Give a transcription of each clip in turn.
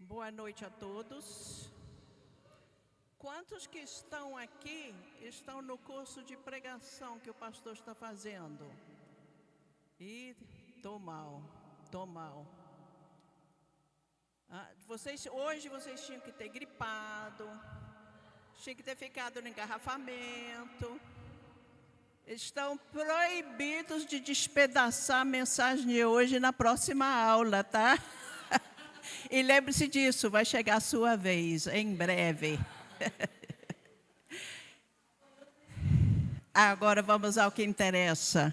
Boa noite a todos. Quantos que estão aqui estão no curso de pregação que o pastor está fazendo? Ih, tô mal. Hoje vocês tinham que ter gripado, tinham que ter ficado no engarrafamento. Estão proibidos de despedaçar a mensagem de hoje na próxima aula, tá? E lembre-se disso, vai chegar a sua vez, em breve. Agora vamos ao que interessa.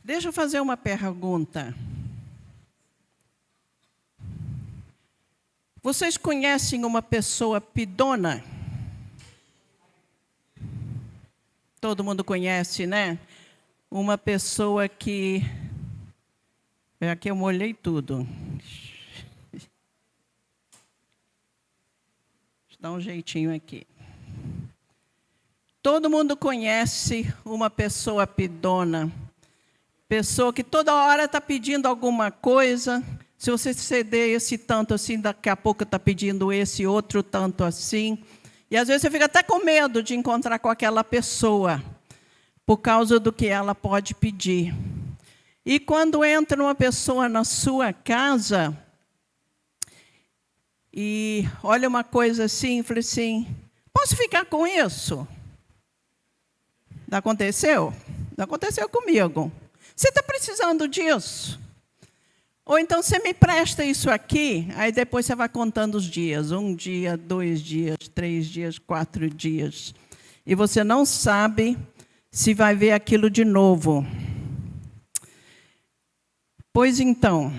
Deixa eu fazer uma pergunta. Vocês conhecem uma pessoa pidona? Todo mundo conhece, né? Uma pessoa que... Aqui eu molhei tudo. Deixa eu dar um jeitinho aqui. Todo mundo conhece uma pessoa pidona. Pessoa que toda hora está pedindo alguma coisa. Se você ceder esse tanto assim, daqui a pouco está pedindo esse outro tanto assim. E às vezes você fica até com medo de encontrar com aquela pessoa, por causa do que ela pode pedir. E quando entra uma pessoa na sua casa, e olha uma coisa assim, fala assim, posso ficar com isso? Já aconteceu? Já aconteceu comigo. Você está precisando disso? Ou então você me presta isso aqui, aí depois você vai contando os dias. 1 dia, 2 dias, 3 dias, 4 dias. E você não sabe se vai ver aquilo de novo. Pois então,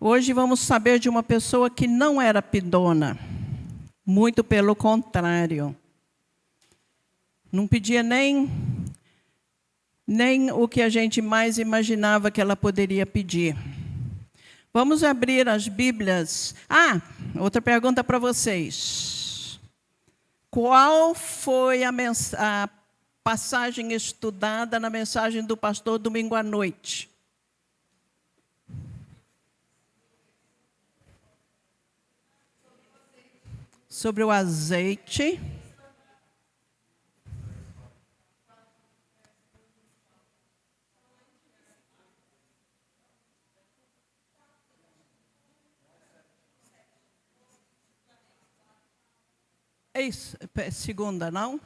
hoje vamos saber de uma pessoa que não era pidona. Muito pelo contrário. Não pedia nem o que a gente mais imaginava que ela poderia pedir. Vamos abrir as Bíblias. Outra pergunta para vocês. Qual foi a passagem estudada na mensagem do pastor domingo à noite? Sobre o azeite. Segunda, não?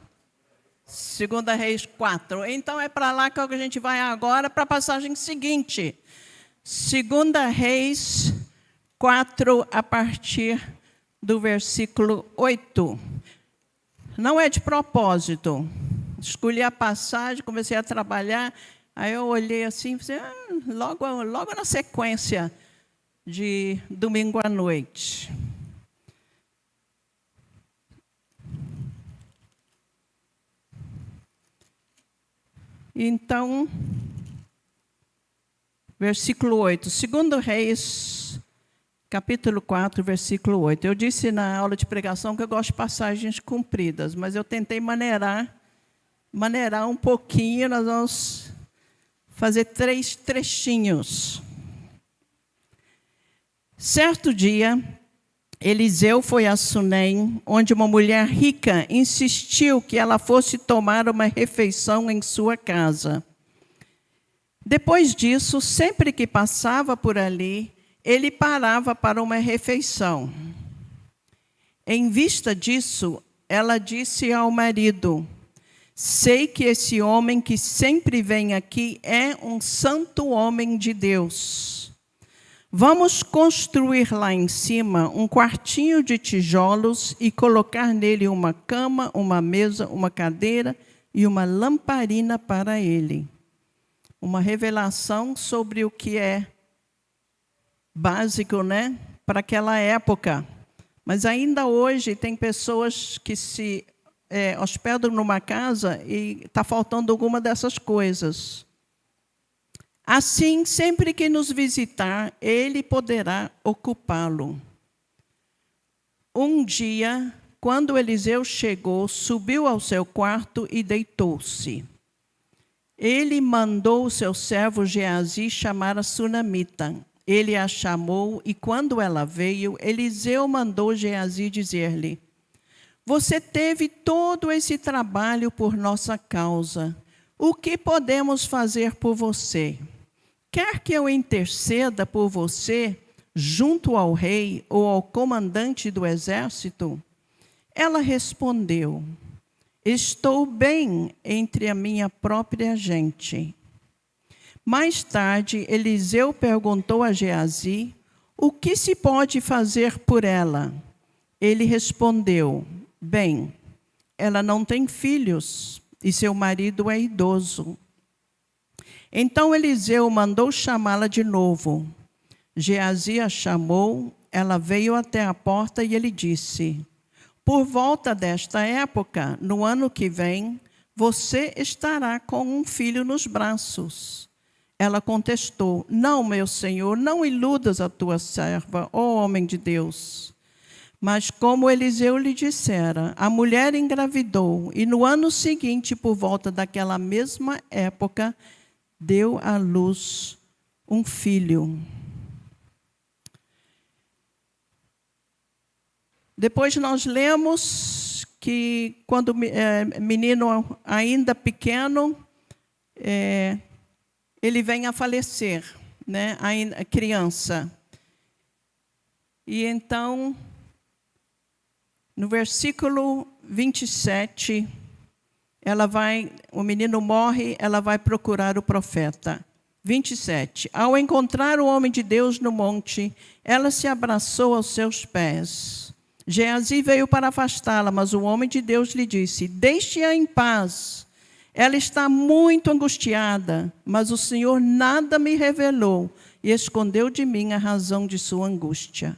2 Reis 4. Então, é para lá que a gente vai agora, para a passagem seguinte. 2 Reis 4, a partir do versículo 8. Não é de propósito. Escolhi a passagem, comecei a trabalhar, aí eu olhei assim, e falei, logo na sequência de domingo à noite. Então, versículo 8, 2 Reis, capítulo 4, versículo 8. Eu disse na aula de pregação que eu gosto de passagens compridas, mas eu tentei maneirar um pouquinho, nós vamos fazer 3 trechinhos. Certo dia, Eliseu foi a Sunem, onde uma mulher rica insistiu que ela fosse tomar uma refeição em sua casa. Depois disso, sempre que passava por ali, ele parava para uma refeição. Em vista disso, ela disse ao marido, sei que esse homem que sempre vem aqui é um santo homem de Deus. Vamos construir lá em cima um quartinho de tijolos e colocar nele uma cama, uma mesa, uma cadeira e uma lamparina para ele. Uma revelação sobre o que é básico, né, para aquela época. Mas ainda hoje tem pessoas que se hospedam numa casa e está faltando alguma dessas coisas. Assim, sempre que nos visitar, ele poderá ocupá-lo. Um dia, quando Eliseu chegou, subiu ao seu quarto e deitou-se. Ele mandou o seu servo Geazi chamar a sunamita. Ele a chamou, e quando ela veio, Eliseu mandou Geazi dizer-lhe: você teve todo esse trabalho por nossa causa. O que podemos fazer por você? Quer que eu interceda por você junto ao rei ou ao comandante do exército? Ela respondeu: estou bem entre a minha própria gente. Mais tarde, Eliseu perguntou a Geazi: o que se pode fazer por ela? Ele respondeu: bem, ela não tem filhos e seu marido é idoso. Então Eliseu mandou chamá-la de novo. Geazi a chamou, ela veio até a porta e ele disse: por volta desta época, no ano que vem, você estará com um filho nos braços. Ela contestou: não, meu senhor, não iludas a tua serva, ó homem de Deus. Mas como Eliseu lhe dissera, a mulher engravidou, e no ano seguinte, por volta daquela mesma época, deu à luz um filho. Depois nós lemos que quando menino ainda pequeno, ele vem a falecer, né? Ainda criança. E então, no versículo 27, o menino morre, ela vai procurar o profeta. 27. Ao encontrar o homem de Deus no monte, ela se abraçou aos seus pés. Geazi veio para afastá-la, mas o homem de Deus lhe disse: deixe-a em paz. Ela está muito angustiada, mas o Senhor nada me revelou e escondeu de mim a razão de sua angústia.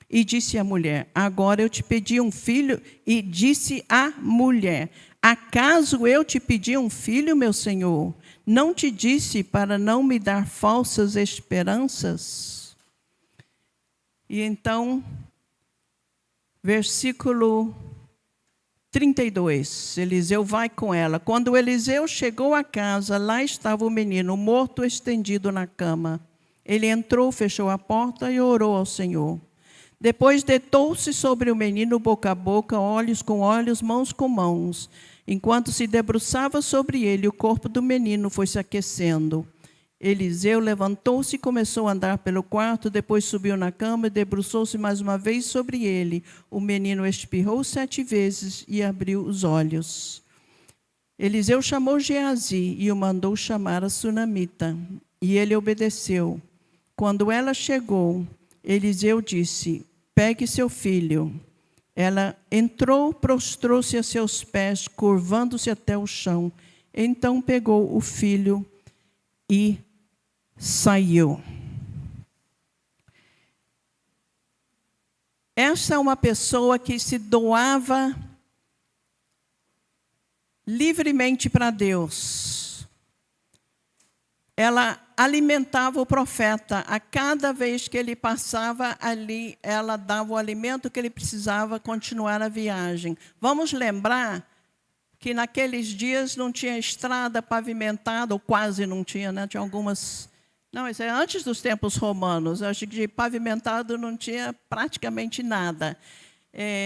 E disse a mulher: agora eu te pedi um filho. E disse a mulher: acaso eu te pedi um filho, meu senhor? Não te disse para não me dar falsas esperanças? E então, versículo 32, Eliseu vai com ela. Quando Eliseu chegou à casa, lá estava o menino morto, estendido na cama. Ele entrou, fechou a porta e orou ao Senhor. Depois deitou-se sobre o menino boca a boca, olhos com olhos, mãos com mãos. Enquanto se debruçava sobre ele, o corpo do menino foi se aquecendo. Eliseu levantou-se e começou a andar pelo quarto, depois subiu na cama e debruçou-se mais uma vez sobre ele. O menino espirrou 7 vezes e abriu os olhos. Eliseu chamou Geazi e o mandou chamar a sunamita, e ele obedeceu. Quando ela chegou, Eliseu disse: pegue seu filho. Ela entrou, prostrou-se a seus pés, curvando-se até o chão. Então pegou o filho e saiu. Essa é uma pessoa que se doava livremente para Deus. Ela alimentava o profeta. A cada vez que ele passava ali, ela dava o alimento que ele precisava continuar a viagem. Vamos lembrar que naqueles dias não tinha estrada pavimentada, ou quase não tinha, né? Tinha algumas... Não, isso é antes dos tempos romanos. Eu acho que de pavimentado não tinha praticamente nada.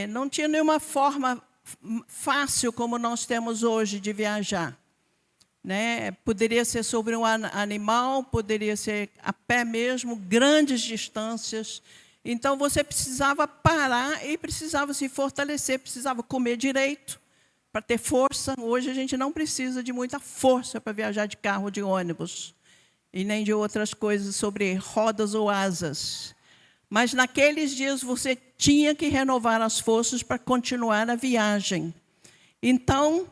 Não tinha nenhuma forma fácil como nós temos hoje de viajar. Né? Poderia ser sobre um animal, poderia ser a pé mesmo, grandes distâncias. Então, você precisava parar e precisava se fortalecer, precisava comer direito para ter força. Hoje, a gente não precisa de muita força para viajar de carro ou de ônibus, e nem de outras coisas sobre rodas ou asas. Mas, naqueles dias, você tinha que renovar as forças para continuar a viagem. Então,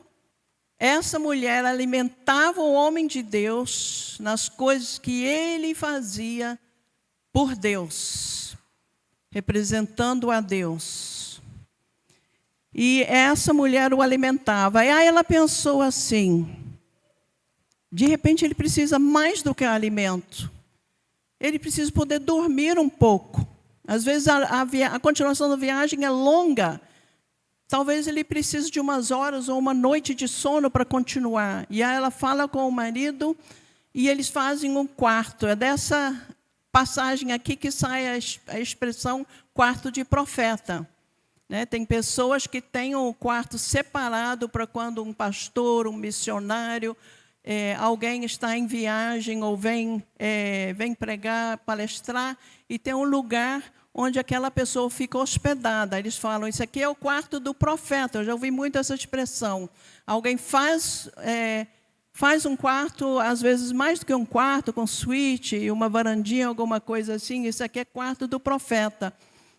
essa mulher alimentava o homem de Deus nas coisas que ele fazia por Deus, representando a Deus. E essa mulher o alimentava. E aí ela pensou assim: de repente ele precisa mais do que alimento. Ele precisa poder dormir um pouco. Às vezes a continuação da viagem é longa. Talvez ele precise de umas horas ou uma noite de sono para continuar. E aí ela fala com o marido e eles fazem um quarto. É dessa passagem aqui que sai a expressão quarto de profeta. Né? Tem pessoas que têm um quarto separado para quando um pastor, um missionário, alguém está em viagem ou vem pregar, palestrar, e tem um lugar onde aquela pessoa fica hospedada. Eles falam, isso aqui é o quarto do profeta. Eu já ouvi muito essa expressão. Alguém faz um quarto, às vezes mais do que um quarto, com suíte, uma varandinha, alguma coisa assim. Isso aqui é quarto do profeta.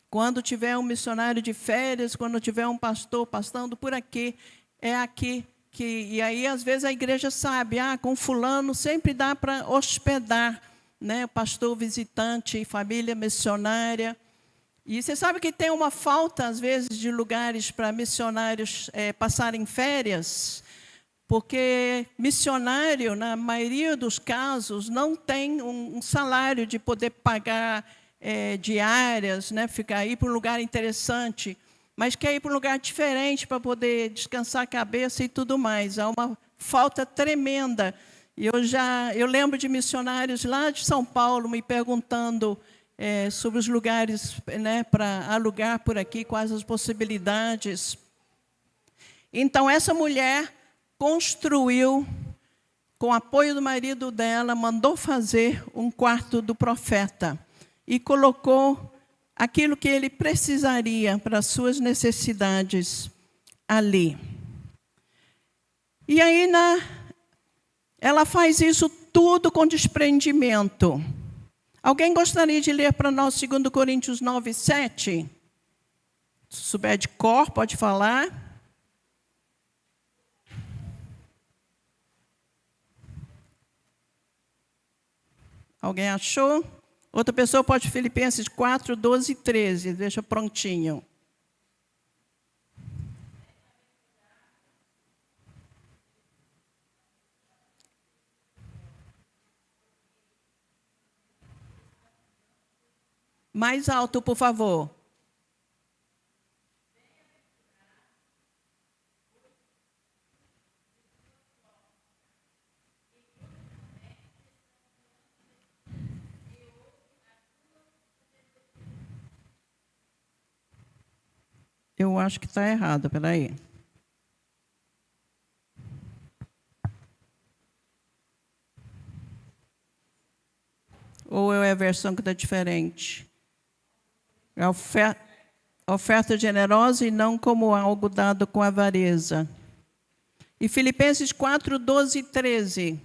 Quando tiver um missionário de férias, quando tiver um pastor pastando por aqui, é aqui. E aí, às vezes, a igreja sabe, com fulano sempre dá para hospedar, né, pastor visitante, família missionária. E você sabe que tem uma falta, às vezes, de lugares para missionários passarem férias, porque missionário, na maioria dos casos, não tem um salário de poder pagar diárias, né, ficar ir para um lugar interessante, mas quer ir para um lugar diferente para poder descansar a cabeça e tudo mais. Há uma falta tremenda. E eu lembro de missionários lá de São Paulo me perguntando sobre os lugares, né, para alugar por aqui, quais as possibilidades. Então, essa mulher construiu, com o apoio do marido dela, mandou fazer um quarto do profeta e colocou aquilo que ele precisaria para as suas necessidades ali. E aí, ela faz isso tudo com desprendimento. Alguém gostaria de ler para nós 2 Coríntios 9, 7? Se souber de cor, pode falar. Alguém achou? Outra pessoa pode Filipenses 4, 12 e 13. Deixa prontinho. Mais alto, por favor. Eu acho que está errado, espera aí. Ou é a versão que está diferente? É oferta generosa e não como algo dado com avareza. E Filipenses 4, 12 e 13.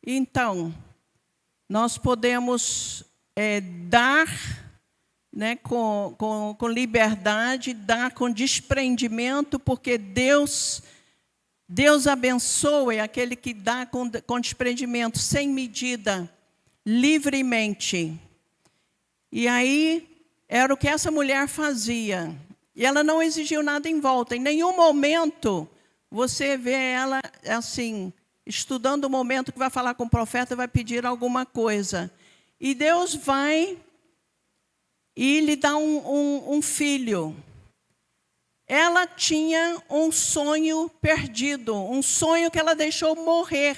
Então, nós podemos dar, né, com liberdade, dar com desprendimento, porque Deus abençoa aquele que dá com desprendimento, sem medida, livremente. E aí, era o que essa mulher fazia. E ela não exigiu nada em volta. Em nenhum momento, você vê ela assim, estudando o momento que vai falar com o profeta, vai pedir alguma coisa. E Deus vai e lhe dá um filho. Ela tinha um sonho perdido, um sonho que ela deixou morrer.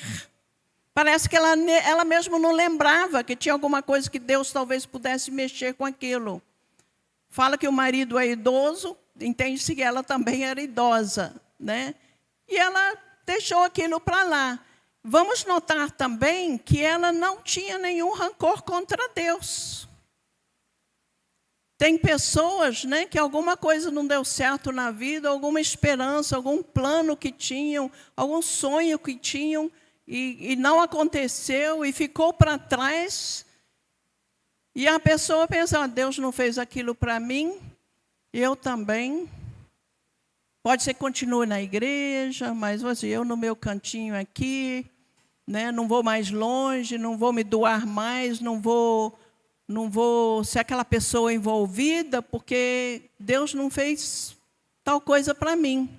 Parece que ela mesma não lembrava que tinha alguma coisa que Deus talvez pudesse mexer com aquilo. Fala que o marido é idoso, entende-se que ela também era idosa, né? E ela deixou aquilo para lá. Vamos notar também que ela não tinha nenhum rancor contra Deus. Tem pessoas, né, que alguma coisa não deu certo na vida, alguma esperança, algum plano que tinham, algum sonho que tinham, e não aconteceu, e ficou para trás. E a pessoa pensa, Deus não fez aquilo para mim, eu também. Pode ser que continue na igreja, mas assim, eu no meu cantinho aqui, né, não vou mais longe, não vou me doar mais, não vou não vou ser aquela pessoa envolvida, porque Deus não fez tal coisa para mim.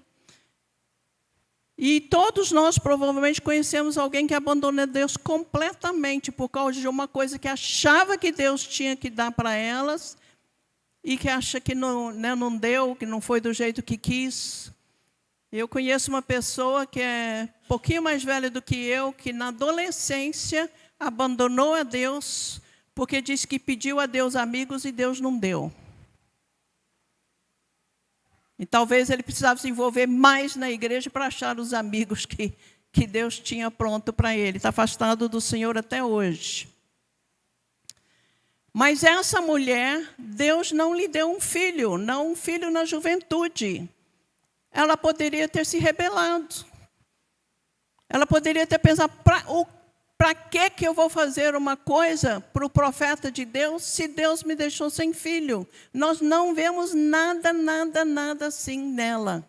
E todos nós provavelmente conhecemos alguém que abandonou Deus completamente por causa de uma coisa que achava que Deus tinha que dar para elas e que acha que não, né, não deu, que não foi do jeito que quis. Eu conheço uma pessoa que é um pouquinho mais velha do que eu, que na adolescência abandonou a Deus porque disse que pediu a Deus amigos e Deus não deu. E talvez ele precisava se envolver mais na igreja para achar os amigos que Deus tinha pronto para ele. Está afastado do Senhor até hoje. Mas essa mulher, Deus não lhe deu um filho, não um filho na juventude. Ela poderia ter se rebelado. Ela poderia ter pensado, para que eu vou fazer uma coisa para o profeta de Deus se Deus me deixou sem filho? Nós não vemos nada assim nela.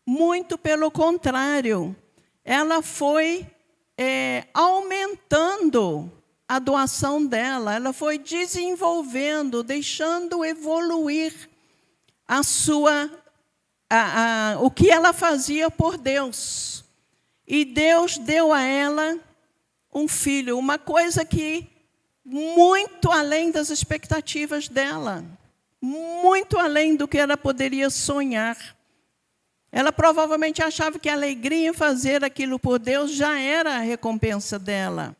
Muito pelo contrário. Ela foi aumentando a doação dela. Ela foi desenvolvendo, deixando evoluir o que ela fazia por Deus. E Deus deu a ela um filho, uma coisa que muito além das expectativas dela, muito além do que ela poderia sonhar. Ela provavelmente achava que a alegria em fazer aquilo por Deus já era a recompensa dela.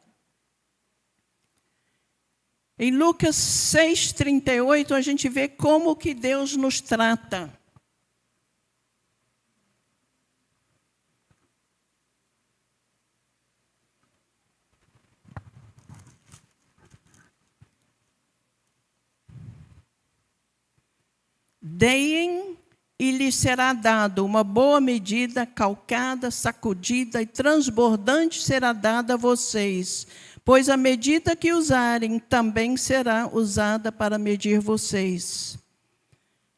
Em Lucas 6,38, a gente vê como que Deus nos trata. Deem e lhes será dado uma boa medida, calcada, sacudida e transbordante será dada a vocês, pois a medida que usarem também será usada para medir vocês.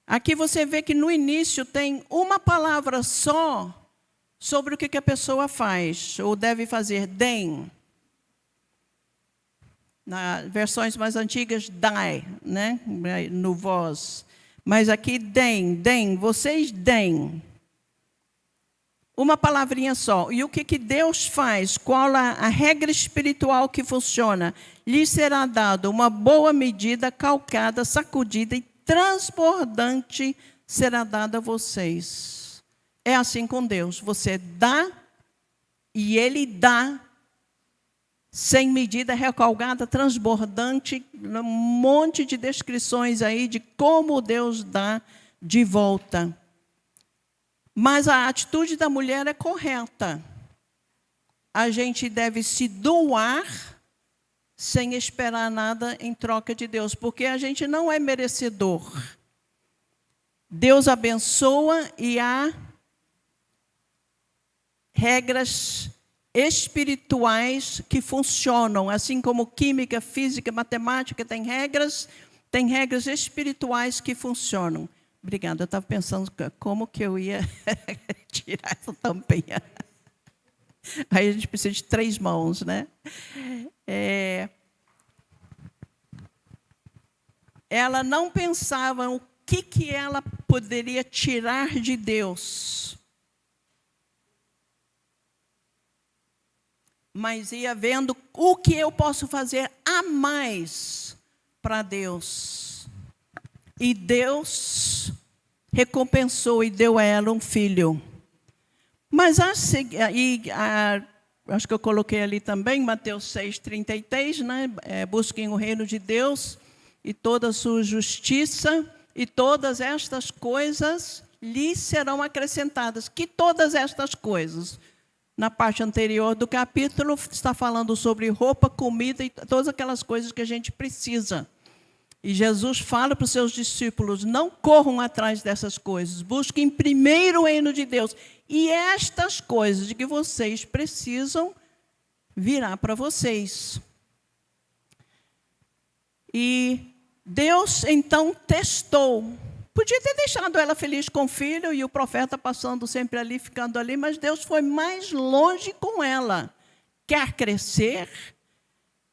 Aqui você vê que no início tem uma palavra só sobre o que a pessoa faz, ou deve fazer, deem. Nas versões mais antigas, dai, né? No vós. Mas aqui, deem, vocês deem. Uma palavrinha só. E o que Deus faz? Qual a regra espiritual que funciona? Lhes será dado uma boa medida, calcada, sacudida e transbordante será dada a vocês. É assim com Deus. Você dá e Ele dá sem medida, recalcada, transbordante, um monte de descrições aí de como Deus dá de volta. Mas a atitude da mulher é correta. A gente deve se doar sem esperar nada em troca de Deus, porque a gente não é merecedor. Deus abençoa e há regras espirituais que funcionam, assim como química, física, matemática tem regras espirituais que funcionam. Obrigada, eu estava pensando como que eu ia tirar essa tampinha. Aí a gente precisa de 3 mãos, né? Ela não pensava o que ela poderia tirar de Deus, mas ia vendo o que eu posso fazer a mais para Deus. E Deus recompensou e deu a ela um filho. Mas acho que eu coloquei ali também, Mateus 6,33, né? Busquem o reino de Deus e toda a sua justiça, e todas estas coisas lhes serão acrescentadas. Que todas estas coisas? Na parte anterior do capítulo, está falando sobre roupa, comida e todas aquelas coisas que a gente precisa. E Jesus fala para os seus discípulos, não corram atrás dessas coisas, busquem primeiro o reino de Deus. E estas coisas de que vocês precisam virá para vocês. E Deus, então, testou. Podia ter deixado ela feliz com o filho e o profeta passando sempre ali, ficando ali, mas Deus foi mais longe com ela. Quer crescer,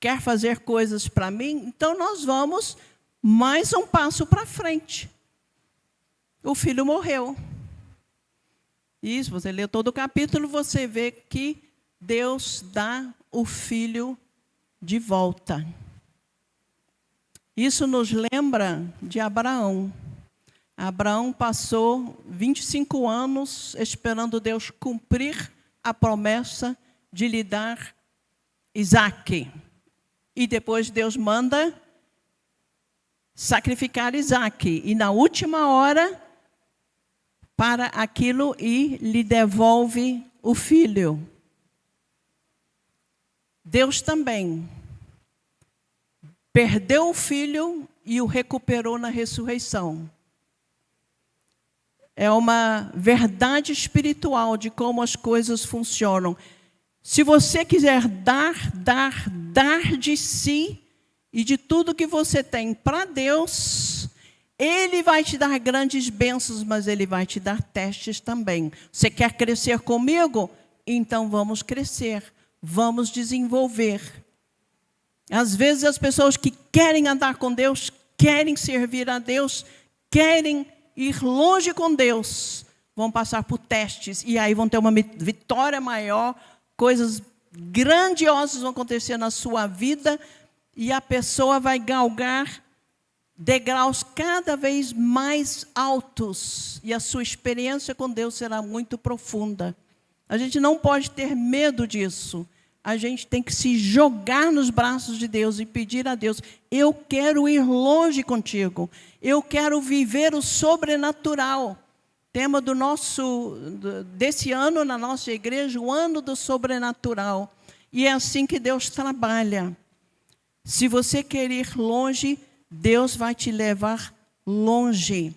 quer fazer coisas para mim, então nós vamos mais um passo para frente. O filho morreu. Isso, você lê todo o capítulo, você vê que Deus dá o filho de volta. Isso nos lembra de Abraão. Abraão passou 25 anos esperando Deus cumprir a promessa de lhe dar Isaque. E depois Deus manda sacrificar Isaque. E na última hora, para aquilo, e lhe devolve o filho. Deus também perdeu o filho e o recuperou na ressurreição. É uma verdade espiritual de como as coisas funcionam. Se você quiser dar de si e de tudo que você tem para Deus, Ele vai te dar grandes bênçãos, mas Ele vai te dar testes também. Você quer crescer comigo? Então vamos crescer, vamos desenvolver. Às vezes as pessoas que querem andar com Deus, querem servir a Deus, querem ir longe com Deus, vão passar por testes e aí vão ter uma vitória maior, coisas grandiosas vão acontecer na sua vida e a pessoa vai galgar degraus cada vez mais altos e a sua experiência com Deus será muito profunda. A gente não pode ter medo disso. A gente tem que se jogar nos braços de Deus e pedir a Deus, eu quero ir longe contigo, eu quero viver o sobrenatural. Tema desse ano na nossa igreja, o ano do sobrenatural. E é assim que Deus trabalha. Se você quer ir longe, Deus vai te levar longe.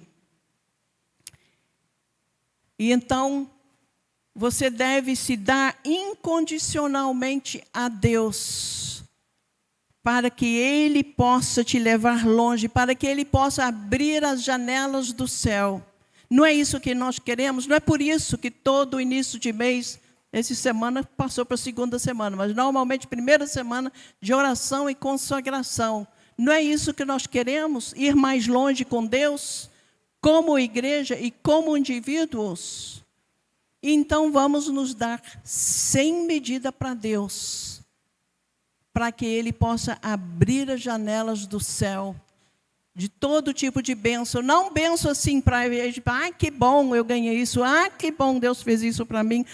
E então, você deve se dar incondicionalmente a Deus, para que Ele possa te levar longe, para que Ele possa abrir as janelas do céu. Não é isso que nós queremos, não é por isso que todo início de mês, essa semana passou para a segunda semana, mas normalmente primeira semana de oração e consagração. Não é isso que nós queremos, ir mais longe com Deus, como igreja e como indivíduos? Então vamos nos dar sem medida para Deus, para que Ele possa abrir as janelas do céu, de todo tipo de bênção. Não bênção assim para que bom eu ganhei isso, que bom Deus fez isso para mim,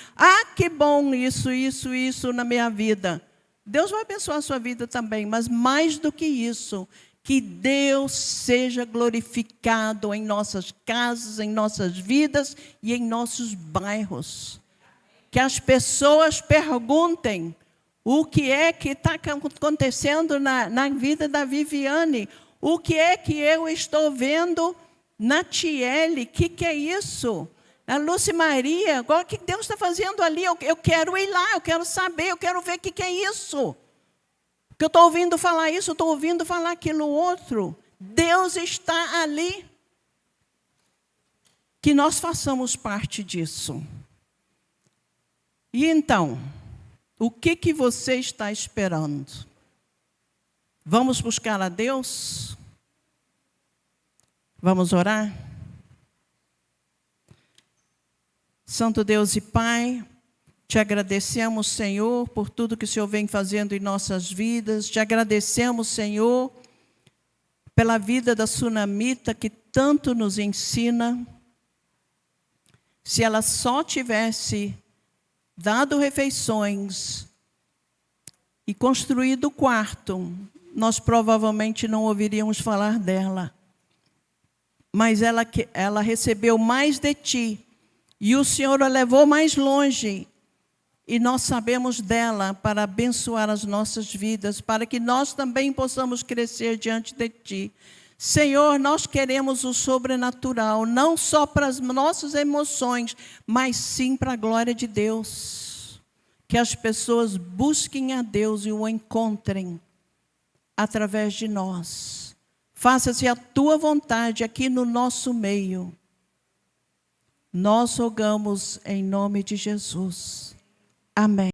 que bom isso na minha vida. Deus vai abençoar a sua vida também, mas mais do que isso, que Deus seja glorificado em nossas casas, em nossas vidas e em nossos bairros. Que as pessoas perguntem o que é que está acontecendo na vida da Viviane, o que é que eu estou vendo na Tiele, o que é isso? A Lúcia Maria, agora o que Deus está fazendo ali? Eu quero ir lá, eu quero saber, eu quero ver o que é isso. Porque eu estou ouvindo falar isso, eu estou ouvindo falar aquilo outro. Deus está ali. Que nós façamos parte disso. E então, o que você está esperando? Vamos buscar a Deus? Vamos orar? Santo Deus e Pai, te agradecemos, Senhor, por tudo que o Senhor vem fazendo em nossas vidas. Te agradecemos, Senhor, pela vida da Sunamita, que tanto nos ensina. Se ela só tivesse dado refeições e construído o quarto, nós provavelmente não ouviríamos falar dela. Mas ela recebeu mais de Ti, e o Senhor a levou mais longe, e nós sabemos dela para abençoar as nossas vidas, para que nós também possamos crescer diante de Ti. Senhor, nós queremos o sobrenatural, não só para as nossas emoções, mas sim para a glória de Deus. Que as pessoas busquem a Deus e o encontrem através de nós. Faça-se a Tua vontade aqui no nosso meio. Nós rogamos em nome de Jesus. Amém.